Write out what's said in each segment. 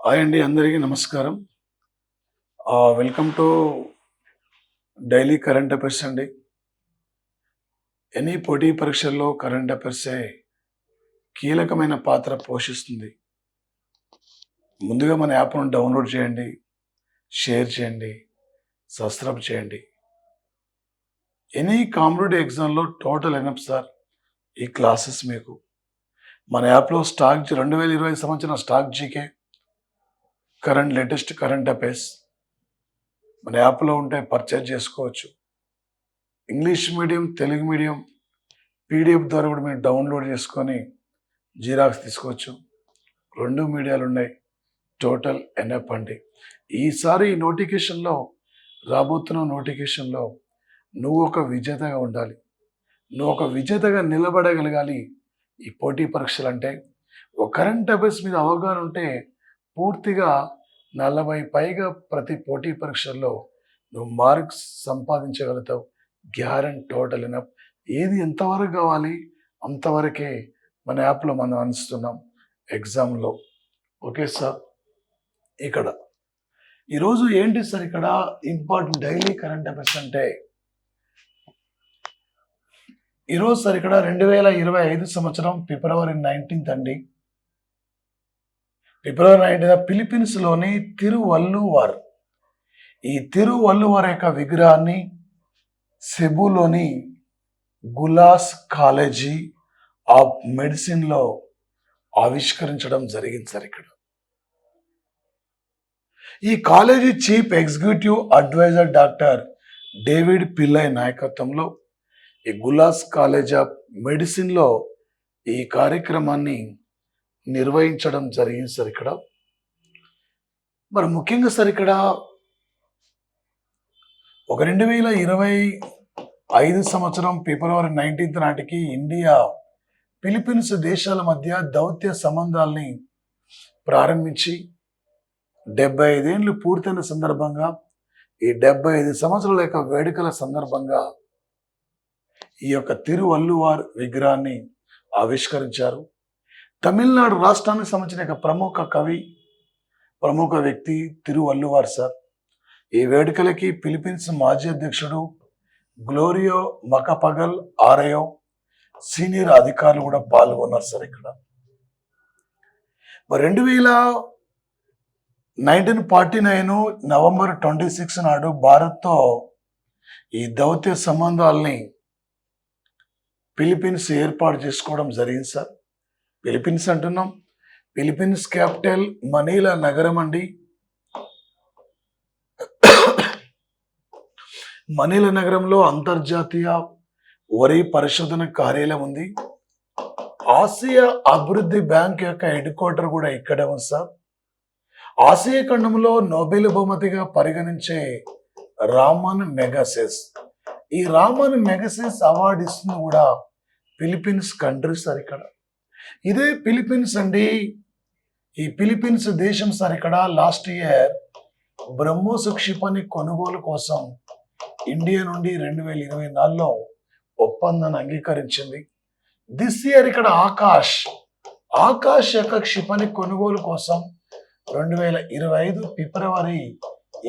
Hi అండి, అందరికీ నమస్కారం. Welcome to daily current affairs అండి. ఎనీ పోటీ పరీక్షల్లో కరెంట్ అఫైర్సే కీలకమైన పాత్ర పోషిస్తుంది. ముందుగా మన యాప్ను డౌన్లోడ్ చేయండి, షేర్ చేయండి, సబ్స్క్రైబ్ చేయండి. ఎనీ కాంపిటేటివ్ ఎగ్జామ్లో టోటల్ ఎనఫ్ సార్ ఈ క్లాసెస్ మీకు. మన యాప్లో 2020 సంవత్సరం stock GK, latest current affairs మన యాప్లో ఉంటే పర్చేజ్ చేసుకోవచ్చు. English medium, Telugu medium PDF ద్వారా కూడా మీరు డౌన్లోడ్ చేసుకొని జిరాక్స్ తీసుకోవచ్చు. 2 మీడియాలు ఉన్నాయి. టోటల్ ఎన్ఎఫ్ అండి. ఈసారి ఈ నోటిఫికేషన్లో, రాబోతున్న నోటిఫికేషన్లో నువ్వు ఒక విజేతగా ఉండాలి. నువ్వు ఒక విజేతగా నిలబడగలగాలి. ఈ పోటీ పరీక్షలు అంటే ఒక కరెంట్ అఫైర్స్ మీద అవగాహన ఉంటే పూర్తిగా 40 పైగా ప్రతి పోటీ పరీక్షల్లో నువ్వు మార్క్స్ సంపాదించగలుగుతావు. Guarantee total enough. ఏది ఎంతవరకు కావాలి అంతవరకే మన యాప్లో మనం అందిస్తున్నాం ఎగ్జామ్లో. ఓకే సార్, ఇక్కడ ఈరోజు ఏంటి సార్ ఇక్కడ ఇంపార్టెంట్ డైలీ కరెంట్ అఫైర్స్ అంటే ఈరోజు సార్ ఇక్కడ 2025 సంవత్సరం ఫిబ్రవరి 19 అండి. ఫిబ్రవరి 19 ఫిలిప్పీన్స్లోని తిరువల్లువార్, ఈ తిరువల్లువార్ యొక్క విగ్రహాన్ని సెబులోని గులాస్ కాలేజీ ఆఫ్ మెడిసిన్లో ఆవిష్కరించడం జరిగింది సార్. ఇక్కడ ఈ college chief executive adviser doctor David Pillai నాయకత్వంలో ఈ గులాస్ కాలేజ్ ఆఫ్ మెడిసిన్లో ఈ కార్యక్రమాన్ని నిర్వహించడం జరిగింది సార్. ఇక్కడ మరి ముఖ్యంగా సార్ ఇక్కడ ఒక 2025 సంవత్సరం ఫిబ్రవరి 19 నాటికి ఇండియా ఫిలిప్పీన్స్ దేశాల మధ్య దౌత్య సంబంధాలని ప్రారంభించి 75 ఏళ్ళు పూర్తయిన సందర్భంగా, ఈ 75 సంవత్సరాల యొక్క వేడుకల సందర్భంగా ఈ యొక్క తిరువల్లువార్ విగ్రహాన్ని ఆవిష్కరించారు. తమిళనాడు రాష్ట్రానికి సంబంధించిన ప్రముఖ కవి, ప్రముఖ వ్యక్తి తిరువల్లువార్ సార్. ఈ వేడుకలకి ఫిలిప్పీన్స్ మాజీ అధ్యక్షుడు గ్లోరియో మకపగల్ ఆరయో సీనియర్ అధికారులు కూడా పాల్గొన్నారు సార్. ఇక్కడ 1949 నవంబర్ 26 నాడు భారత్తో ఈ దౌత్య సంబంధాలని ఫిలిప్పీన్స్ ఏర్పాటు చేసుకోవడం జరిగింది సార్. ఫిలిప్పీన్స్ అంటున్నాం, ఫిలిప్పీన్స్ క్యాపిటల్ మనీలా నగరం అండి. మనీలా నగరంలో అంతర్జాతీయ వరి పరిశోధన కార్యాలయం ఉంది. ఆసియా అభివృద్ధి బ్యాంక్ యొక్క హెడ్ క్వార్టర్ కూడా ఇక్కడే ఉంది సార్. ఆసియా ఖండంలో నోబెల్ బహుమతిగా పరిగణించే రామన్ మెగసెస్, ఈ రామన్ మెగసెస్ అవార్డు ఇస్తుంది కూడా ఫిలిప్పీన్స్ కంట్రీ సార్. ఇక్కడ ఇదే ఫిలిప్పీన్స్ అండి. ఈ ఫిలిప్పీన్స్ దేశం సార్ ఇక్కడ లాస్ట్ ఇయర్ బ్రహ్మోస్ క్షిపణి కొనుగోలు కోసం ఇండియా నుండి 2024లో ఒప్పందాన్ని అంగీకరించింది. దిస్ ఇయర్ ఇక్కడ ఆకాష్ యొక్క క్షిపణి కొనుగోలు కోసం 2025 ఫిబ్రవరి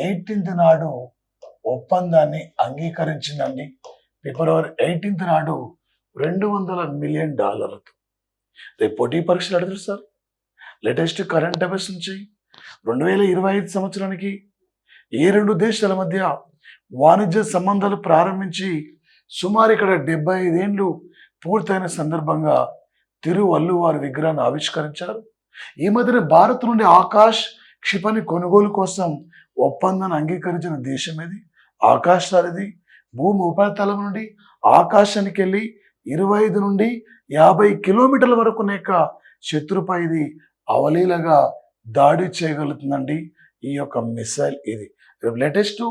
18 నాడు ఒప్పందాన్ని అంగీకరించిందండి. ఫిబ్రవరి 18 నాడు $200 మిలియన్. రేపు పోటీ పరీక్షలు అడుగుతారు సార్. లేటెస్ట్ కరెంట్ అఫైర్స్ నుంచి 2025 సంవత్సరానికి ఏ 2 దేశాల మధ్య వాణిజ్య సంబంధాలు ప్రారంభించి సుమారు ఇక్కడ 75 ఏళ్ళు పూర్తయిన సందర్భంగా తిరువల్లువార్ విగ్రహాన్ని ఆవిష్కరించారు. ఈ మధ్యన భారత్ నుండి ఆకాష్ క్షిపణి కొనుగోలు కోసం ఒప్పందాన్ని అంగీకరించిన దేశం ఇది. ఆకాష్ సార్ ఇది భూమి ఉపరితలం నుండి ఆకాశానికి వెళ్ళి 25 నుండి 50 కిలోమీటర్ల వరకు శత్రుపై ఇది అవలీలగా దాడి చేయగలుగుతుందండి ఈ యొక్క మిసైల్. ఇది లేటెస్ట్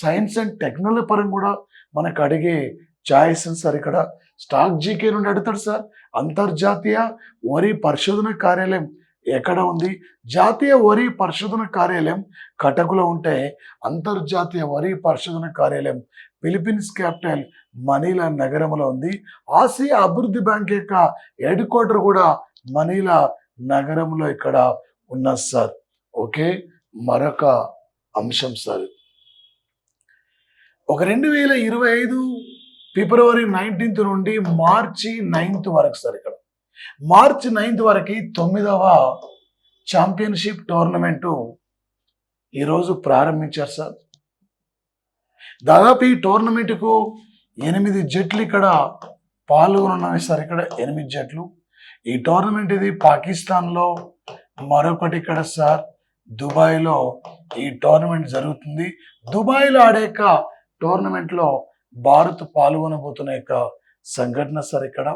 సైన్స్ అండ్ టెక్నాలజీ పరంగా కూడా మనకు అడిగే ఛాయిస్ సార్. ఇక్కడ స్టాక్ జీకే నుండి అడుగుతాడు సార్. అంతర్జాతీయ వరి పరిశోధన కార్యాలయం ఎక్కడ ఉంది? జాతీయ వరి పరిశోధన కార్యాలయం కటకులో ఉంటే అంతర్జాతీయ వరి పరిశోధన కార్యాలయం ఫిలిప్పీన్స్ క్యాపిటల్ మనీలా నగరంలో ఉంది. ఆసియా అభివృద్ధి బ్యాంక్ యొక్క హెడ్ క్వార్టర్ కూడా మనీలా నగరంలో ఇక్కడ ఉన్నది సార్. ఓకే, మరొక అంశం సార్. ఒక 2025 ఫిబ్రవరి 19th నుండి మార్చి 9th వరకు సార్. ఇక్కడ మార్చి 9th వరకు 9వ ఛాంపియన్షిప్ టోర్నమెంటు ఈరోజు ప్రారంభించారు సార్. దాదాపు ఈ టోర్నమెంట్కు 8 జట్లు ఇక్కడ పాల్గొనున్నాయి సార్. ఇక్కడ 8 జట్లు. ఈ టోర్నమెంట్ ఇది పాకిస్తాన్లో, మరొకటి ఇక్కడ సార్ దుబాయ్లో ఈ టోర్నమెంట్ జరుగుతుంది. దుబాయ్లో ఆడే టోర్నమెంట్లో భారత్ పాల్గొనబోతున్న యొక్క సంఘటన సార్. ఇక్కడ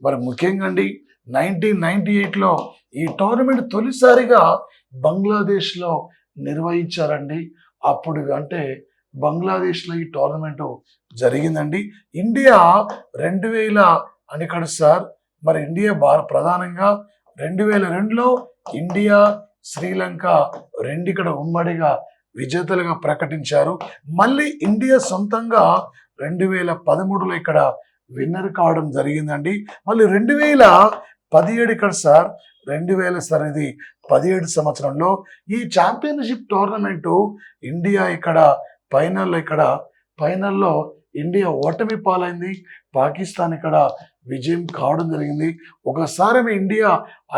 మరి ముఖ్యంగా అండి 1998లో ఈ టోర్నమెంట్ తొలిసారిగా బంగ్లాదేశ్లో నిర్వహించారండి. అప్పుడు అంటే బంగ్లాదేశ్లో ఈ టోర్నమెంట్ జరిగిందండి. ఇండియా 2000 అని ఇక్కడ సార్. మరి ఇండియా ప్రధానంగా 2002లో ఇండియా శ్రీలంక రెండు ఇక్కడ ఉమ్మడిగా విజేతలుగా ప్రకటించారు. మళ్ళీ ఇండియా సొంతంగా 2013లో ఇక్కడ విన్నర్ కావడం జరిగిందండి. మళ్ళీ 2017 ఇక్కడ సార్ 2000 సార్ ఇది 17 సంవత్సరంలో ఈ ఛాంపియన్షిప్ టోర్నమెంటు ఇండియా ఇక్కడ ఫైనల్లో ఇండియా ఓటమి పాలైంది. పాకిస్తాన్ ఇక్కడ విజయం కావడం జరిగింది. ఒకసారి ఇండియా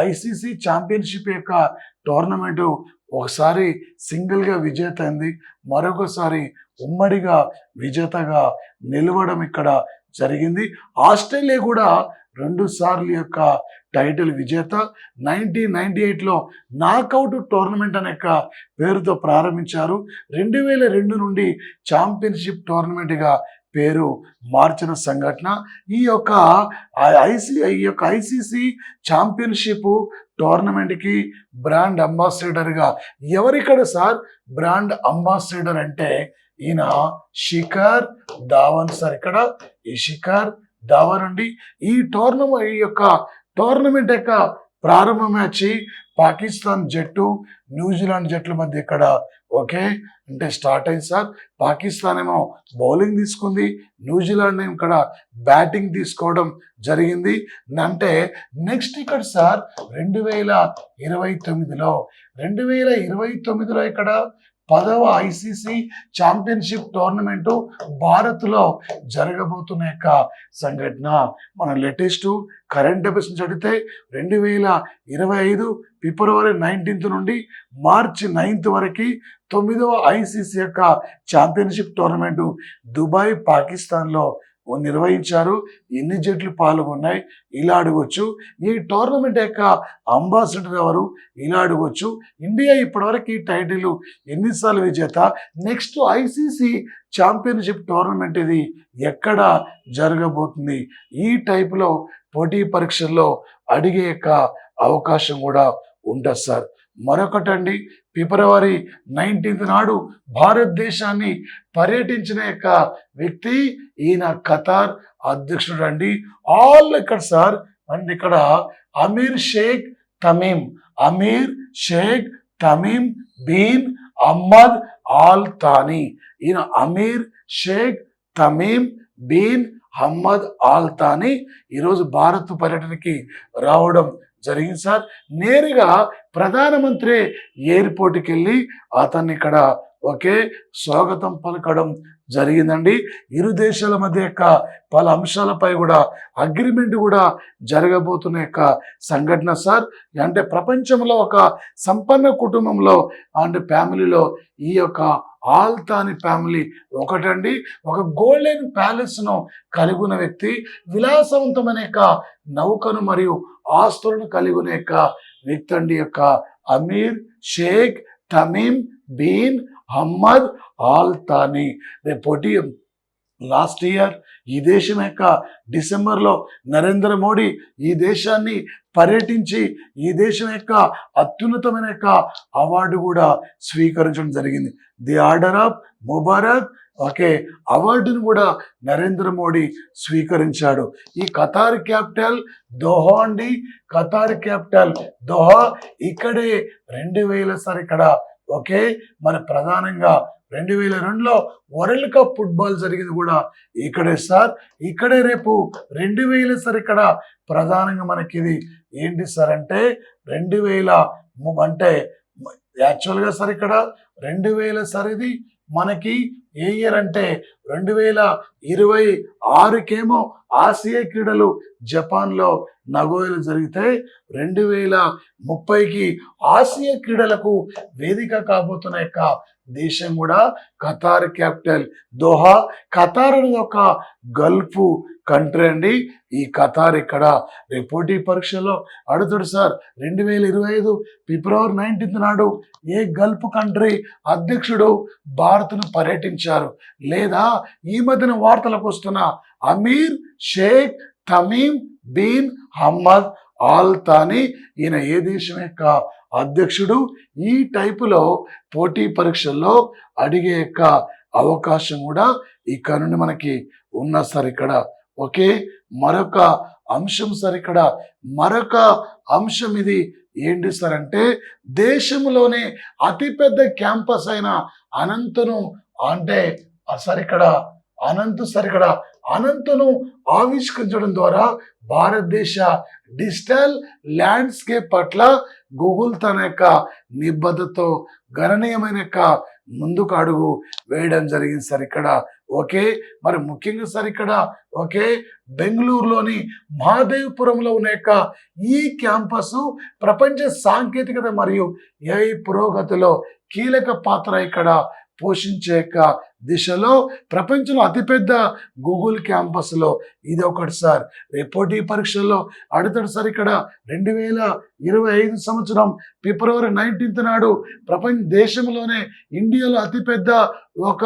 ఐసీసీ ఛాంపియన్షిప్ యొక్క టోర్నమెంటు ఒకసారి సింగిల్గా విజేత అయింది, మరొకసారి ఉమ్మడిగా విజేతగా నిలవడం ఇక్కడ జరిగింది. ఆస్ట్రేలియా కూడా 2 సార్లు యొక్క టైటిల్ విజేత. 1998లో నాకౌట్ టోర్నమెంట్ అనే పేరుతో ప్రారంభించారు. 2002 నుండి ఛాంపియన్షిప్ టోర్నమెంట్గా పేరు మార్చిన సంఘటన. ఈ యొక్క ఐసీసీ ఛాంపియన్షిప్ టోర్నమెంట్కి బ్రాండ్ అంబాసిడర్గా ఎవరిక్కడ సార్ బ్రాండ్ అంబాసిడర్ అంటే ఈయన శిఖర్ ధావన్ సార్. ఇక్కడ ఈ శిఖర్ ధావన్ అండి. ఈ టోర్నమెంట్ యొక్క ప్రారంభ మ్యాచ్ పాకిస్తాన్ జట్టు న్యూజిలాండ్ జట్ల మధ్య ఇక్కడ ఓకే అంటే స్టార్ట్ అయింది సార్. పాకిస్తాన్ ఏమో బౌలింగ్ తీసుకుంది, న్యూజిలాండ్ ఏమో ఇక్కడ బ్యాటింగ్ తీసుకోవడం జరిగింది. అంటే నెక్స్ట్ ఇక్కడ సార్ 2029లో ఇక్కడ 10వ ఐసీసీ ఛాంపియన్షిప్ టోర్నమెంటు భారత్లో జరగబోతున్న యొక్క సంఘటన. మన లేటెస్ట్ కరెంట్ అఫైర్స్ నుంచి అడిగితే 2025 ఫిబ్రవరి 19th నుండి మార్చి 9th వరకు 9వ ఐసీసీ యొక్క ఛాంపియన్షిప్ టోర్నమెంటు దుబాయ్ పాకిస్తాన్లో నిర్వహించారు. ఎన్ని జట్లు పాల్గొన్నాయి ఇలా అడగొచ్చు. ఈ టోర్నమెంట్ యొక్క అంబాసిడర్ ఎవరు ఇలా అడగొచ్చు. ఇండియా ఇప్పటివరకు ఈ టైటిల్ ఎన్నిసార్లు విజేత, నెక్స్ట్ ఐసీసీ ఛాంపియన్షిప్ టోర్నమెంట్ ఇది ఎక్కడ జరగబోతుంది, ఈ టైపులో పోటీ పరీక్షల్లో అడిగే యొక్క అవకాశం కూడా ఉంటుంది సార్. మరొకటండి, ఫిబ్రవరి 19th నాడు భారతదేశాన్ని పర్యటించిన యొక్క వ్యక్తి ఈయన ఖతార్ అధ్యక్షుడు అండి. ఆల్ ఇక్కడ సార్ అండ్ ఇక్కడ Amir Sheikh Tamim bin Ahmad Al Thani. ఈయన Amir Sheikh Tamim bin Ahmad Al Thani ఈరోజు భారత్ పర్యటనకి రావడం జరిగింది సార్. నేరుగా ప్రధానమంత్రి ఎయిర్పోర్ట్కి వెళ్ళి అతన్ని ఇక్కడ ఒకే స్వాగతం పలకడం జరిగిందండి. ఇరు దేశాల మధ్య యొక్క పలు అంశాలపై కూడా అగ్రిమెంట్ కూడా జరగబోతున్న యొక్క సంఘటన సార్. అంటే ప్రపంచంలో ఒక సంపన్న కుటుంబంలో అండ్ ఫ్యామిలీలో ఈ యొక్క ఆల్ థానీ ఫ్యామిలీ ఒకటండి. ఒక గోల్డెన్ ప్యాలెస్ను కలిగి ఉన్న వ్యక్తి, విలాసవంతమైన యొక్క నౌకను మరియు ఆస్తులను కలిగి ఉన్న యొక్క వ్యక్తి అండి యొక్క Amir Sheikh Tamim bin Ahmad Al Thani. రేపోటి లాస్ట్ ఇయర్ ఈ దేశం యొక్క డిసెంబర్లో నరేంద్ర మోడీ ఈ దేశాన్ని పర్యటించి ఈ దేశం యొక్క అత్యున్నతమైన యొక్క అవార్డు కూడా స్వీకరించడం జరిగింది. The order of Mubarak okay అవార్డును కూడా నరేంద్ర మోడీ స్వీకరించాడు. ఈ ఖతార్ క్యాపిటల్ దోహా అండి. Qatar capital Doha. ఇక్కడే 2000 సార్ ఇక్కడ ఓకే మరి ప్రధానంగా 2002లో వరల్డ్ కప్ ఫుట్బాల్ జరిగింది కూడా ఇక్కడే సార్. ఇక్కడే రేపు 2000 సార్ ఇక్కడ ప్రధానంగా మనకి ఇది ఏంటి సార్ అంటే 2000 అంటే యాక్చువల్గా సార్ ఇక్కడ 2000 సార్ ఇది మనకి ఏ ఇయర్ అంటే 2026కేమో ఆసియా క్రీడలు జపాన్లో నగోయలో జరిగితే 2030కి ఆసియా క్రీడలకు వేదిక కాబోతున్న యొక్క దేశం కూడా ఖతార్, క్యాపిటల్ దోహా. ఖతార్ అనేది ఒక గల్ఫ్ కంట్రీ అండి. ఈ ఖతార్ ఇక్కడ పోటీ పరీక్షలో అడుగుతాడు సార్ 2025 ఫిబ్రవరి 19 నాడు ఏ గల్ఫ్ కంట్రీ అధ్యక్షుడు భారత్ను పర్యటించారు? లేదా ఈ మధ్యన వార్తలకు వస్తున్న అమీర్ Sheikh Tamim bin Hamad Al Thani, ఈయన ఏ దేశం యొక్క అధ్యక్షుడు? ఈ టైపులో పోటీ పరీక్షల్లో అడిగే యొక్క అవకాశం కూడా ఇక్కడ నుండి మనకి ఉన్న సార్ ఇక్కడ. ఓకే, మరొక అంశం సార్ ఇక్కడ, మరొక అంశం ఇది ఏంటి సార్ అంటే దేశంలోనే అతిపెద్ద క్యాంపస్ అయిన అనంతను అంటే సార్ ఇక్కడ అనంతను ఆవిష్కరించడం ద్వారా భారతదేశ డిజిటల్ ల్యాండ్స్కేప్ పట్ల గూగుల్ తన యొక్క నిబద్ధతతో గణనీయమైన యొక్క ముందుకు అడుగు వేయడం జరిగింది సార్ ఇక్కడ. ఓకే, మరి ముఖ్యంగా సార్ ఇక్కడ ఓకే బెంగళూరులోని మహాదేవపురంలో ఉన్న యొక్క ఈ క్యాంపస్ ప్రపంచ సాంకేతికత మరియు ఏఐ పురోగతిలో కీలక పాత్ర ఇక్కడ పోషించే యొక్క దిశలో ప్రపంచంలో అతిపెద్ద గూగుల్ క్యాంపస్లో ఇది ఒకటి సార్. పోటీ పరీక్షల్లో అడుగుతాడు సార్ ఇక్కడ 2025 సంవత్సరం ఫిబ్రవరి 19 నాడు ప్రపంచ దేశంలోనే ఇండియాలో అతిపెద్ద ఒక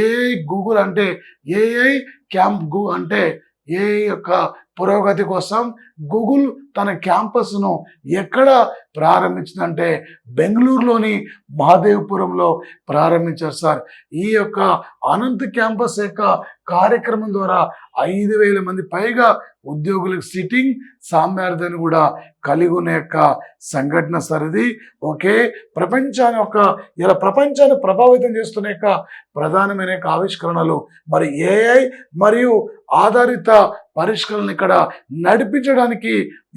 ఏఐ గూగుల్ అంటే ఏఐ క్యాంప్ అంటే ఏఐ యొక్క పురోగతి కోసం గూగుల్ తన క్యాంపస్ను ఎక్కడ ప్రారంభించిందంటే బెంగళూరులోని మహాదేవపురంలో ప్రారంభించారు సార్. ఈ యొక్క అనంత్ క్యాంపస్ యొక్క కార్యక్రమం ద్వారా 5,000 మంది పైగా ఉద్యోగులకు సిట్టింగ్ సామర్థ్యాన్ని కూడా కలిగి ఉన్న యొక్క సంఘటన సార్ ఇది. ఓకే, ఇలా ప్రపంచాన్ని ప్రభావితం చేస్తున్న యొక్క ప్రధానమైన యొక్క ఆవిష్కరణలు మరి ఏఐ మరియు ఆధారిత పరిష్కరణలు ఇక్కడ నడిపించడానికి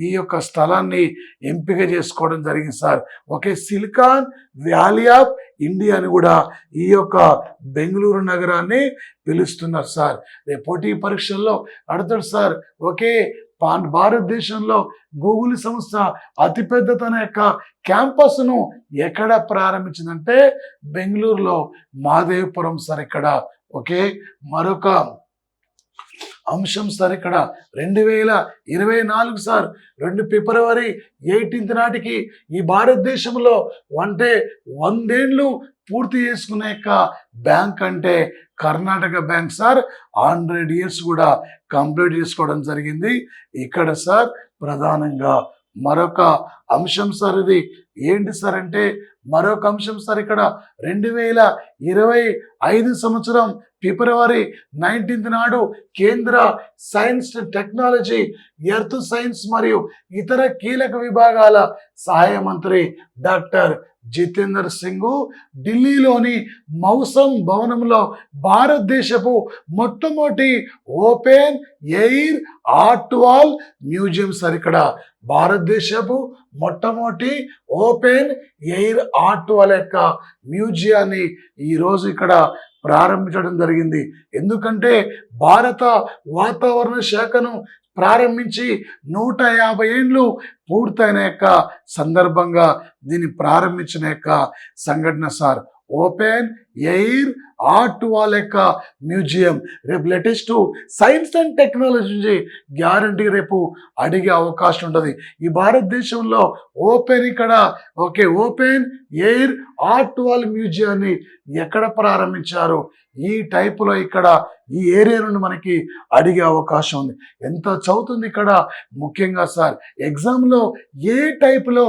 ఈ యొక్క స్థలాన్ని ఎంపిక చేసుకోవడం జరిగింది sir. Okay, silicon valley of India అని కూడా ఈ యొక్క బెంగళూరు నగరాన్ని పిలుస్తున్నారు సార్. రేపు పోటీ పరీక్షల్లో అడుగుతాడు సార్. ఓకే, భారతదేశంలో గూగుల్ సంస్థ అతిపెద్ద తన యొక్క క్యాంపస్ను ఎక్కడ ప్రారంభించిందంటే బెంగళూరులో మహాదేవపురం సార్ ఇక్కడ. ఓకే, మరొక అంశం సార్ ఇక్కడ 2024 సార్ ఫిబ్రవరి 18 నాటికి ఈ భారతదేశంలో 100 ఏళ్ళు పూర్తి చేసుకునే యొక్క బ్యాంక్ అంటే కర్ణాటక బ్యాంక్ సార్. 100 ఇయర్స్ కూడా కంప్లీట్ చేసుకోవడం జరిగింది ఇక్కడ సార్. ప్రధానంగా మరొక అంశం సార్ ఇది ఏంటి సార్ అంటే మరొక అంశం సార్ ఇక్కడ 2025 సంవత్సరం ఫిబ్రవరి 19 నాడు కేంద్ర సైన్స్ టెక్నాలజీ, ఎర్త్ సైన్స్ మరియు ఇతర కీలక విభాగాల సహాయ మంత్రి డాక్టర్ జితేందర్ సింగ్ ఢిల్లీలోని మౌసం భవనంలో భారతదేశపు మొట్టమొదటి open air art wall museum sir ఇక్కడ. భారతదేశపు మొట్టమొదటి ఓపెన్ ఎయిర్ ఆర్ట్ వాల్ యొక్క మ్యూజియాన్ని ఈరోజు ఇక్కడ ప్రారంభించడం జరిగింది. ఎందుకంటే భారత వాతావరణ శాఖను ప్రారంభించి 150 ఏళ్ళు పూర్తయిన యొక్క సందర్భంగా దీన్ని ప్రారంభించిన యొక్క సంఘటన sir. Open air art wall యొక్క మ్యూజియం రేపు latest science and technology guarantee రేపు అడిగే అవకాశం ఉంటుంది. ఈ భారతదేశంలో ఓపెన్ ఎయిర్ ఆర్ట్ వాల్ మ్యూజియాన్ని ఎక్కడ ప్రారంభించారు? ఈ టైపులో ఇక్కడ ఈ ఏరియా నుండి మనకి అడిగే అవకాశం ఉంది. ఎంత చదువుతుంది ఇక్కడ ముఖ్యంగా సార్ ఎగ్జామ్లో ఏ టైపులో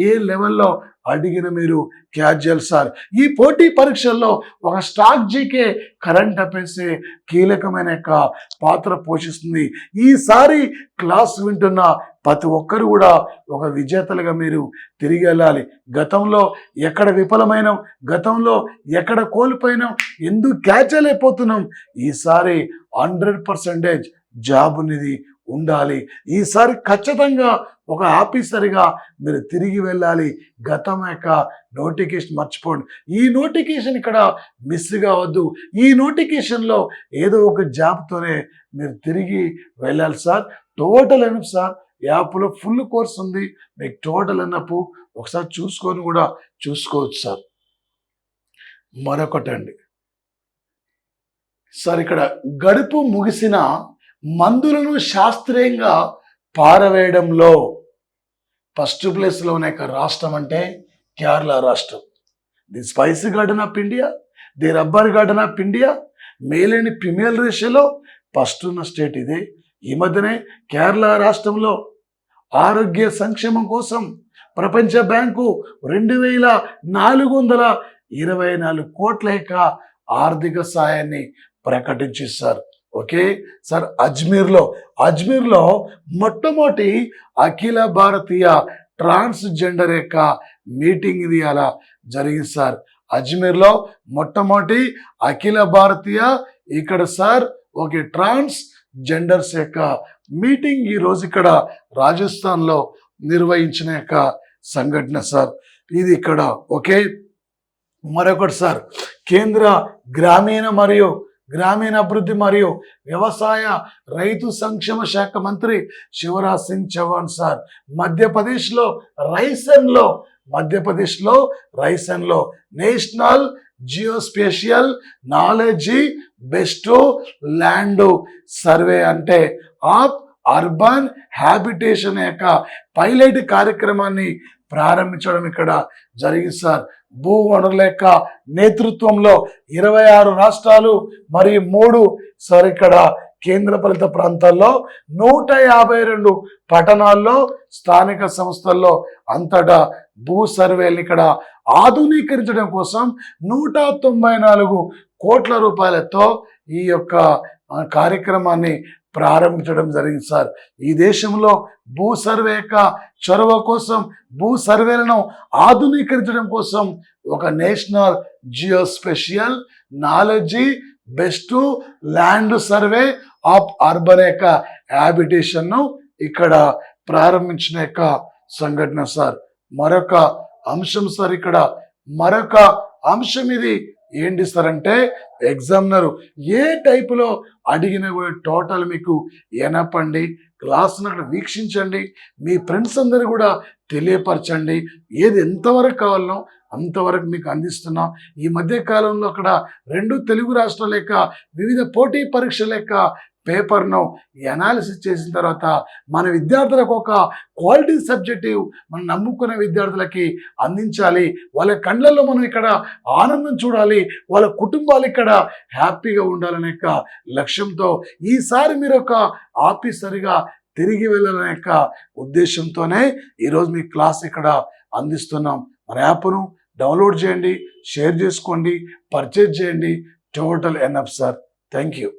ఏ లెవెల్లో అడిగిన మీరు క్యాజువల్ సార్. ఈ పోటీ పరీక్షల్లో ఒక స్టాక్ జీకే కరెంట్ అఫైర్స్ కీలకమైన యొక్క పాత్ర పోషిస్తుంది. ఈసారి క్లాస్ వింటున్న ప్రతి ఒక్కరు కూడా ఒక విజేతలుగా మీరు తిరిగి వెళ్ళాలి. గతంలో ఎక్కడ విఫలమైనాం, గతంలో ఎక్కడ కోల్పోయినాం, ఎందుకు క్యాచ్ అయిపోతున్నాం, ఈసారి 100% జాబ్ అనేది ఉండాలి. ఈసారి ఖచ్చితంగా ఒక ఆఫీసర్గా మీరు తిరిగి వెళ్ళాలి. గతం యొక్క నోటిఫికేషన్ మర్చిపోండి. ఈ నోటిఫికేషన్ ఇక్కడ మిస్ కావద్దు. ఈ నోటిఫికేషన్లో ఏదో ఒక జాబ్తోనే మీరు తిరిగి వెళ్ళాలి సార్. టోటల్ ఎనఫ్ సార్, యాప్లో ఫుల్ కోర్స్ ఉంది. మీకు టోటల్ ఎనఫ్ ఒకసారి చూసుకొని కూడా చూసుకోవచ్చు సార్. మరొకటండి సార్, ఇక్కడ గడుపు ముగిసిన మందులను శాస్త్రీయంగా పారవేయడంలో ఫస్ట్ ప్లేస్లో ఉన్న రాష్ట్రం అంటే కేరళ రాష్ట్రం. The spicy garden of India, the rubber garden of India, male and female రేషియోలో ఫస్ట్ ఉన్న స్టేట్ ఇదే. ఈ మధ్యనే కేరళ రాష్ట్రంలో ఆరోగ్య సంక్షేమం కోసం ప్రపంచ బ్యాంకు 2424 కోట్ల యొక్క ఆర్థిక సాయాన్ని ప్రకటించారు. ఓకే సార్, అజ్మీర్లో మొట్టమొదటి అఖిల భారతీయ ట్రాన్స్జెండర్ యొక్క మీటింగ్ ఇది అలా జరిగింది సార్. అజ్మీర్లో మొట్టమొదటి అఖిల భారతీయ ఇక్కడ సార్ ఓకే ట్రాన్స్ జెండర్స్ యొక్క మీటింగ్ ఈరోజు ఇక్కడ రాజస్థాన్లో నిర్వహించిన యొక్క సంఘటన సార్ ఇది ఇక్కడ. ఓకే, మరొకటి సార్, కేంద్ర గ్రామీణాభివృద్ధి మరియు వ్యవసాయ రైతు సంక్షేమ శాఖ మంత్రి శివరాజ్ సింగ్ చౌహాన్ సార్ మధ్యప్రదేశ్లో రైసన్లో national geospatial knowledge based land survey అంటే ఆఫ్ అర్బన్ హ్యాబిటేషన్ యొక్క పైలట్ కార్యక్రమాన్ని ప్రారంభించడం ఇక్కడ జరిగింది సార్. భూ వనరుల యొక్క నేతృత్వంలో 26 రాష్ట్రాలు మరియు 3 సార్ ఇక్కడ కేంద్రపాలిత ప్రాంతాల్లో 152 పట్టణాల్లో స్థానిక సంస్థల్లో అంతటా భూ సర్వేలు ఇక్కడ ఆధునీకరించడం కోసం 194 కోట్ల రూపాయలతో ఈ యొక్క కార్యక్రమాన్ని ప్రారంభించడం జరిగింది సార్. ఈ దేశంలో భూ సర్వే యొక్క చొరవ కోసం, భూ సర్వేలను ఆధునీకరించడం కోసం ఒక national geospatial knowledge based land survey of urban యొక్క హ్యాబిటేషన్ను ఇక్కడ ప్రారంభించిన యొక్క సంఘటన సార్. మరొక అంశం సార్, ఇక్కడ మరొక అంశం ఇది ఏంటి సార్ అంటే ఎగ్జామినర్ ఏ టైపులో అడిగినా కూడా టోటల్ మీకు ఎనపండి, క్లాస్ను అక్కడ వీక్షించండి, మీ ఫ్రెండ్స్ అందరూ కూడా తెలియపరచండి. ఏది ఎంతవరకు కావాలనో అంతవరకు మీకు అందిస్తున్నాం. ఈ మధ్య కాలంలో అక్కడ 2 తెలుగు రాష్ట్రాల యొక్క వివిధ పోటీ పరీక్షల యొక్క పేపర్ను అనాలిసిస్ చేసిన తర్వాత మన విద్యార్థులకు ఒక క్వాలిటీ సబ్జెక్టివ్ మనం నమ్ముకునే విద్యార్థులకి అందించాలి. వాళ్ళ కళ్ళల్లో మనం ఇక్కడ ఆనందం చూడాలి, వాళ్ళ కుటుంబాలు ఇక్కడ హ్యాపీగా ఉండాలనే యొక్క లక్ష్యంతో ఈసారి మీరు ఒక ఆఫీసర్గా తిరిగి వెళ్ళాలనే యొక్క ఉద్దేశంతోనే ఈరోజు మీ క్లాస్ ఇక్కడ అందిస్తున్నాం. మన యాప్ను డౌన్లోడ్ చేయండి, షేర్ చేసుకోండి, పర్చేజ్ చేయండి. Total enough sir. Thank you.